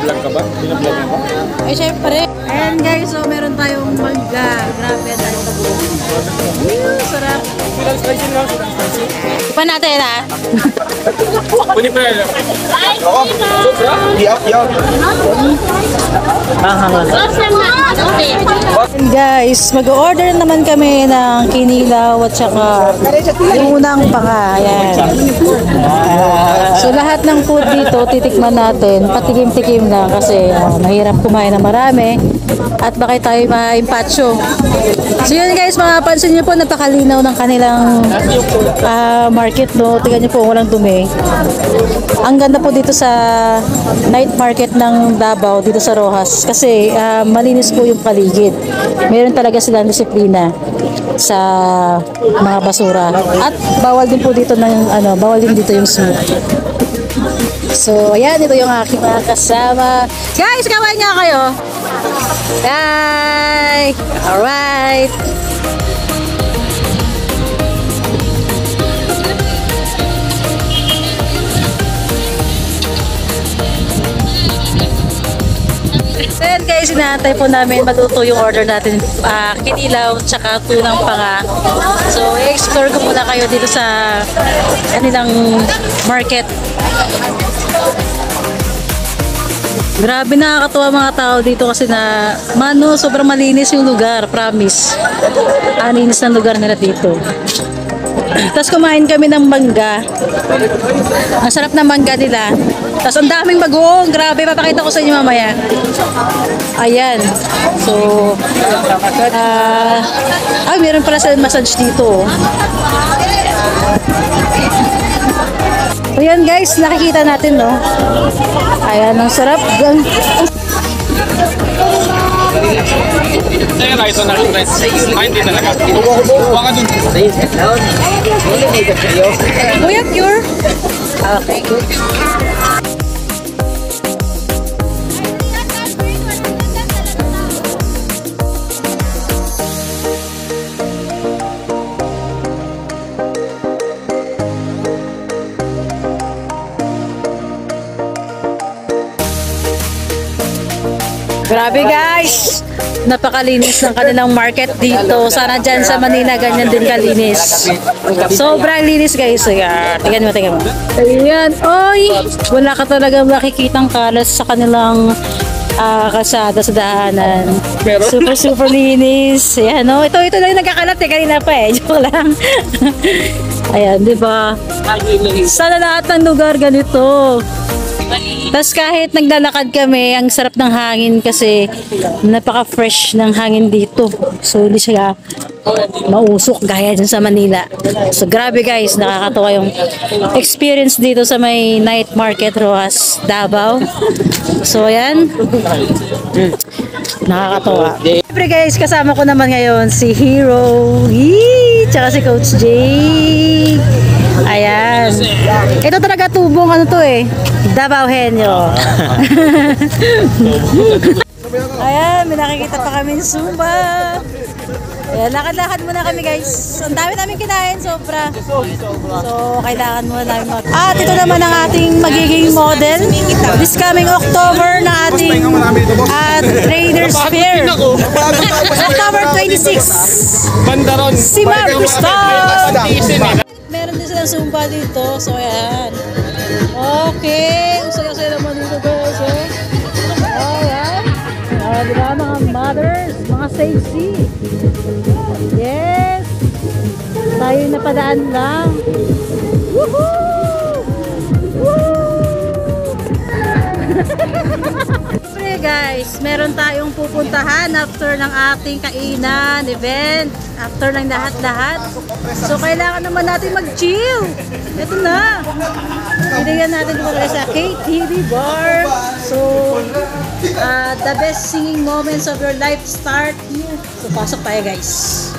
Nag-vlog ka ba? Binablog mo ba? Eh, syempre. Ayan guys, so meron tayong mangga. Grabe, tayo kabuo. Sarap. Silang spicy lang, silang spicy. Ipan natin ha. Pwede pa yan. And guys, mag-order naman kami ng kinilaw at saka yung unang panga. Ayan. So lahat ng food dito, titikman natin. Patikim-tikim lang kasi mahirap kumain na marami. At baka tayo ma-impacho. So yun guys, mapapansin nyo po, napakalinaw ng kanilang market, no? Tingnan nyo po, walang dumi. Ang ganda po dito sa night market ng Davao, dito sa Roxas. Kasi malinis po yung paligid. Meron talaga silang disiplina sa mga basura. At bawal din po dito ng bawal din dito yung smoke. So ayan, ito yung aking mga kasama. Guys, kawain nga kayo. Hi! Alright! Then guys, inaantay po namin matuto yung order natin, kinilaw tsaka tunang panga. So i-explore ko muna kayo dito sa kanilang market. Grabe, nakakatuwa mga tao dito kasi na sobrang malinis yung lugar, promise. Linis ng lugar nila dito. Tapos kumain kami ng mangga. Ang sarap ng mangga nila. Tapos ang daming bagoong. Grabe, papakita ko sa inyo mamaya. Ayan. So, meron pala sa massage dito. Ayan guys, nakikita natin, no? Ayan, ang sarap. Saya na ito na rin. Hindi talaga. Huwag ka dun. Kuya, pure? Okay, good. Grabe guys! Napakalinis ng kanilang market dito. Sana dyan sa Manila ganyan din kalinis. Sobrang linis guys. Tingnan mo, tingnan mo. Ayan. Oy! Wala ka talaga makikitang kalas sa kanilang kasada sa daanan. Super linis. Ayan, no? Ito lang yung nagkakalat kanina pa Joke lang. Ayan, di ba? Sana lahat ng lugar ganito. Tapos kahit naglalakad kami, ang sarap ng hangin kasi napaka-fresh ng hangin dito. So hindi siya mausok gaya dyan sa Manila. So grabe guys, nakakatawa yung experience dito sa may night market Roxas, Davao. So ayan, nakakatawa. Siyempre guys, kasama ko naman ngayon si Hero, tsaka si Coach Jay. Ayan. Ito talaga tubong Davao Henyo. Ayan, may nakikita pa kami ng Zumba. Ayan, lakad-lakad muna kami guys. Ang dami namin kinain, sobra. So, kailangan muna namin At ito naman ang ating magiging model. This coming October na ating Traders Fair. October 26. Bandaron. Si Ma'am Crystal. Meron din silang Zumba dito. So, ayan. Okay. Usay-usay naman dito guys. Ayan. Diba mga mothers, mga safety. Yes. Tayo napadaan lang. Woohoo! Woo! Siyempre guys, meron tayong pupuntahan after ng ating kainan, event. After ng lahat-lahat. So, kailangan naman natin mag-chill. Ito na. Pinigyan natin dito sa KTV Bar. So, the best singing moments of your life start here. So, pasok tayo guys.